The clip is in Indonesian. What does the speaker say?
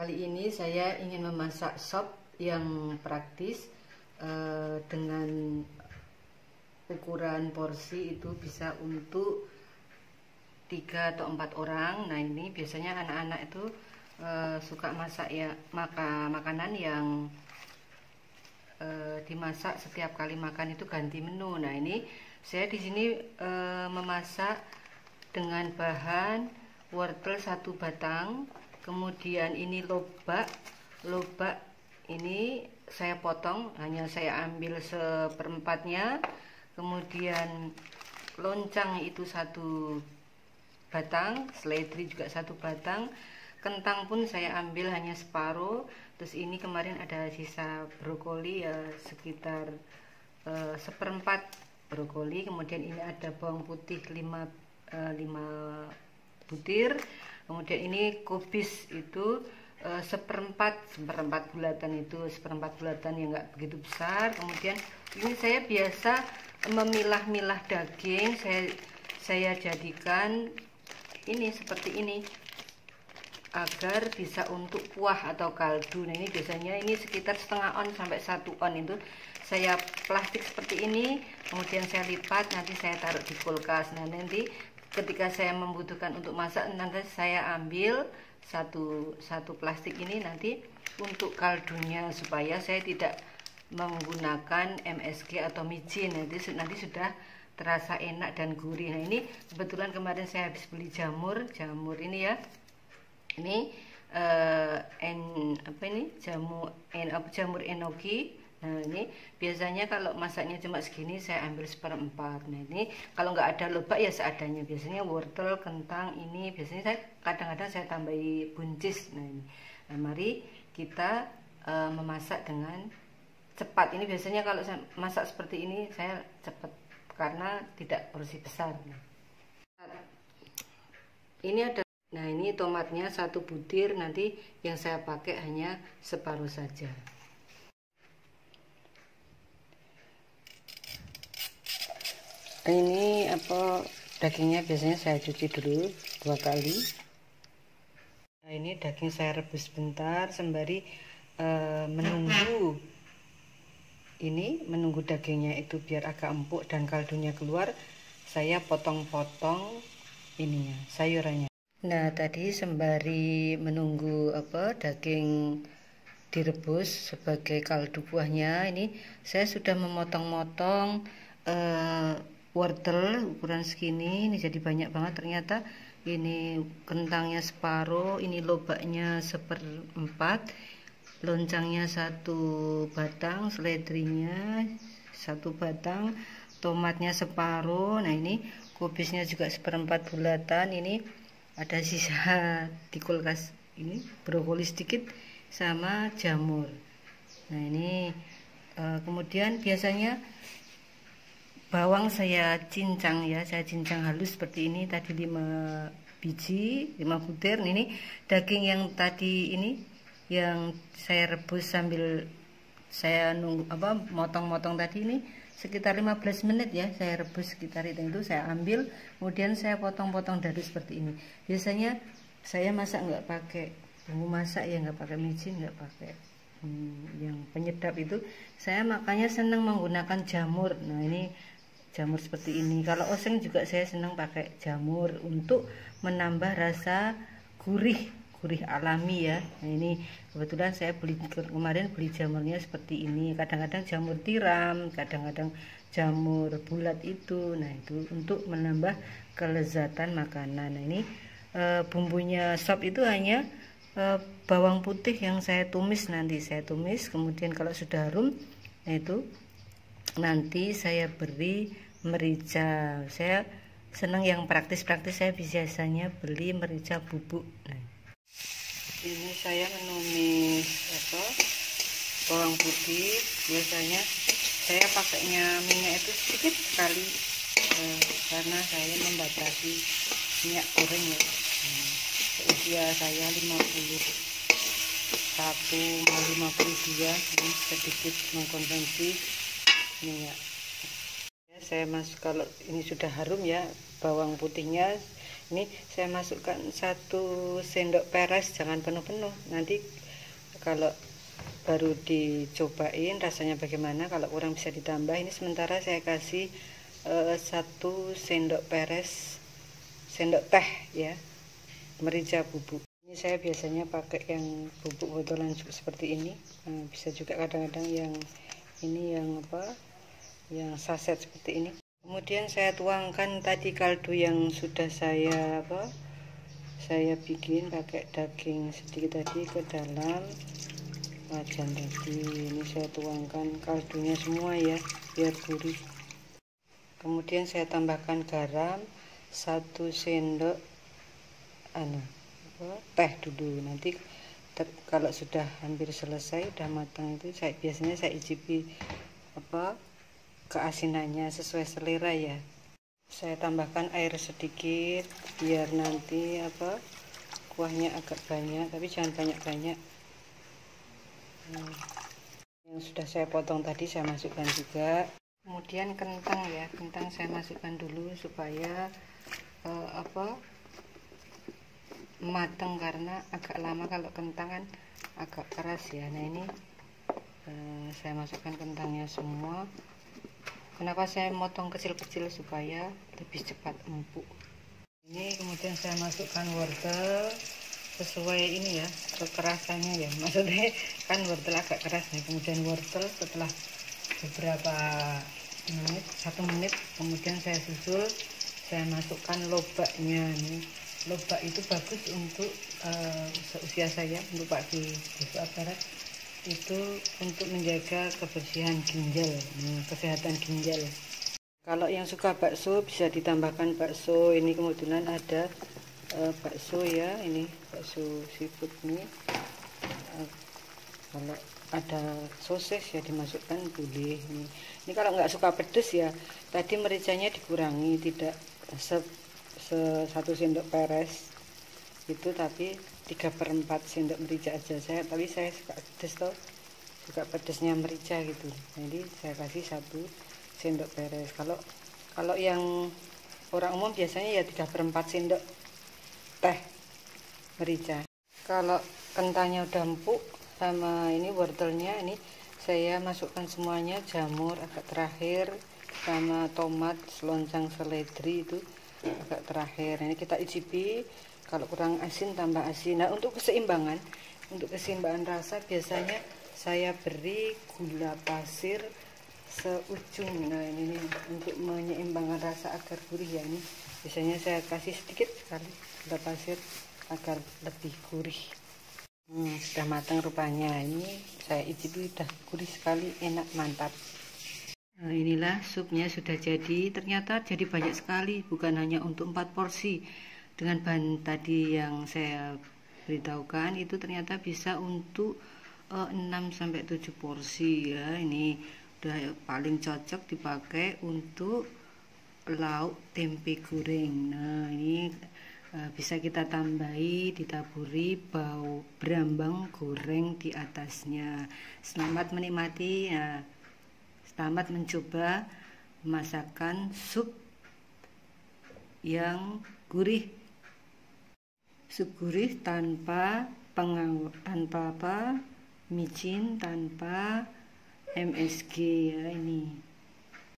Kali ini saya ingin memasak sop yang praktis dengan ukuran porsi itu bisa untuk 3 atau 4 orang. Nah, ini biasanya anak-anak itu suka masak ya, makanan yang dimasak setiap kali makan itu ganti menu. Nah, ini saya di sini memasak dengan bahan wortel 1 batang. Kemudian ini lobak ini saya potong, hanya saya ambil seperempatnya. Kemudian loncang itu 1 batang, seledri juga 1 batang, kentang pun saya ambil hanya separuh. Terus ini kemarin ada sisa brokoli ya, sekitar seperempat brokoli. Kemudian ini ada bawang putih 5 butir. Kemudian ini kubis itu seperempat bulatan, itu seperempat bulatan yang enggak begitu besar. Kemudian ini saya biasa memilah-milah daging, saya jadikan ini seperti ini agar bisa untuk kuah atau kaldu. Nah, ini biasanya ini sekitar setengah on sampai 1 on itu saya plastik seperti ini, kemudian saya lipat, nanti saya taruh di kulkas. Nah, nanti ketika saya membutuhkan untuk masak, nanti saya ambil satu plastik ini nanti untuk kaldunya, supaya saya tidak menggunakan MSG atau micin. Nanti sudah terasa enak dan gurih. Nah, ini kebetulan kemarin saya habis beli jamur ini ya. Ini jamur enoki. Nah, ini biasanya kalau masaknya cuma segini saya ambil seperempat. Nah, ini kalau nggak ada lobak ya seadanya. Biasanya wortel, kentang ini biasanya saya kadang-kadang saya tambahi buncis. Nah, ini. Nah, mari kita memasak dengan cepat. Ini biasanya kalau saya masak seperti ini saya cepat karena tidak porsi besar. Ini ada. Nah, ini tomatnya 1 butir, nanti yang saya pakai hanya separuh saja. Ini dagingnya biasanya saya cuci dulu 2 kali. Nah, ini daging saya rebus bentar sembari menunggu dagingnya itu biar agak empuk dan kaldunya keluar. Saya potong-potong ininya, sayurannya. Nah, tadi sembari menunggu daging direbus sebagai kaldu kuahnya, ini saya sudah memotong-motong wortel ukuran segini. Ini jadi banyak banget ternyata. Ini kentangnya separuh, ini lobaknya seperempat, loncangnya 1 batang, seledrinya 1 batang, tomatnya separuh. Nah, ini kubisnya juga seperempat bulatan. Ini ada sisa di kulkas, ini brokoli sedikit sama jamur. Nah, ini kemudian biasanya bawang saya cincang ya, saya cincang halus seperti ini. Tadi 5 biji, 5 butir. Ini daging yang tadi ini yang saya rebus sambil saya nunggu motong-motong tadi, ini sekitar 15 menit ya saya rebus, sekitar itu saya ambil, kemudian saya potong-potong dadu seperti ini. Biasanya saya masak nggak pakai bumbu masak ya, nggak pakai micin, nggak pakai yang penyedap itu. Saya makanya senang menggunakan jamur. Nah, ini jamur seperti ini. Kalau oseng juga saya senang pakai jamur untuk menambah rasa gurih alami ya. Nah, ini kebetulan saya kemarin beli jamurnya seperti ini. Kadang-kadang jamur tiram, kadang-kadang jamur bulat itu. Nah, itu untuk menambah kelezatan makanan. Nah, ini bumbunya sop itu hanya bawang putih yang saya tumis, nanti saya tumis. Kemudian kalau sudah harum, nah itu nanti saya beri merica. Saya senang yang praktis-praktis, saya biasanya beli merica bubuk. Nah, ini saya menumis bawang putih. Biasanya saya pakainya minyak itu sedikit sekali karena saya membatasi minyak goreng ya. Usia saya 51 mau 52, ini sedikit mengkonsumsi minyak. Saya kalau ini sudah harum ya bawang putihnya, Ini saya masukkan 1 sendok peres, jangan penuh-penuh. Nanti kalau baru dicobain rasanya bagaimana, kalau kurang bisa ditambah. Ini sementara saya kasih 1 sendok peres, sendok teh ya, merica bubuk. Ini saya biasanya pakai yang bubuk botolan seperti ini. Nah, bisa juga kadang-kadang yang ini yang apa, yang saset seperti ini. Kemudian saya tuangkan tadi kaldu yang sudah saya bikin pakai daging sedikit tadi ke dalam wajan tadi. Ini saya tuangkan kaldunya semua ya, biar gurih. Kemudian saya tambahkan garam 1 sendok teh dulu. Nanti kalau sudah hampir selesai, udah matang itu biasanya saya icipi keasinannya sesuai selera ya. Saya tambahkan air sedikit biar nanti kuahnya agak banyak, tapi jangan banyak-banyak. Yang sudah saya potong tadi saya masukkan juga. Kemudian kentang ya, kentang saya masukkan dulu supaya matang, karena agak lama kalau kentang kan agak keras ya. Nah ini saya masukkan kentangnya semua. Kenapa saya motong kecil-kecil? Supaya lebih cepat empuk. Ini kemudian saya masukkan wortel sesuai ini ya, kekerasannya ya, maksudnya kan wortel agak keras nih. Kemudian wortel setelah beberapa menit, 1 menit, kemudian saya susul, saya masukkan lobaknya. Nih lobak itu bagus untuk seusia saya, untuk Pak di Desa Barat, itu untuk menjaga kebersihan ginjal, kesehatan ginjal. Kalau yang suka bakso bisa ditambahkan bakso. Ini kebetulan ada bakso ya, ini bakso seafood nih. Kalau ada sosis ya dimasukkan boleh. Ini kalau nggak suka pedes ya, tadi mericanya dikurangi, tidak 1 sendok peres itu, tapi 3/4 sendok merica aja. Tapi saya suka pedes toh, suka pedesnya merica gitu. Jadi saya kasih 1 sendok peres. Kalau yang orang umum biasanya ya 3/4 sendok teh merica. Kalau kentangnya udah empuk sama ini wortelnya, ini saya masukkan semuanya, jamur agak terakhir, sama tomat, seloncang seledri itu agak terakhir. Ini kita icipi, kalau kurang asin tambah asin. Nah untuk keseimbangan rasa biasanya saya beri gula pasir seujung. Nah ini untuk menyeimbangkan rasa agar gurih ya, ini biasanya saya kasih sedikit sekali gula pasir agar lebih gurih. Sudah matang rupanya. Ini saya icipi, udah gurih sekali, enak, mantap. Nah, inilah supnya sudah jadi. Ternyata jadi banyak sekali, bukan hanya untuk 4 porsi. Dengan bahan tadi yang saya beritahukan itu ternyata bisa untuk 6-7 porsi ya. Ini udah paling cocok dipakai untuk lauk tempe goreng. Nah ini bisa kita tambahi, ditaburi bau brambang goreng di atasnya. Selamat menikmati ya. Selamat mencoba masakan sup yang gurih, sup gurih tanpa micin, tanpa MSG ya ini.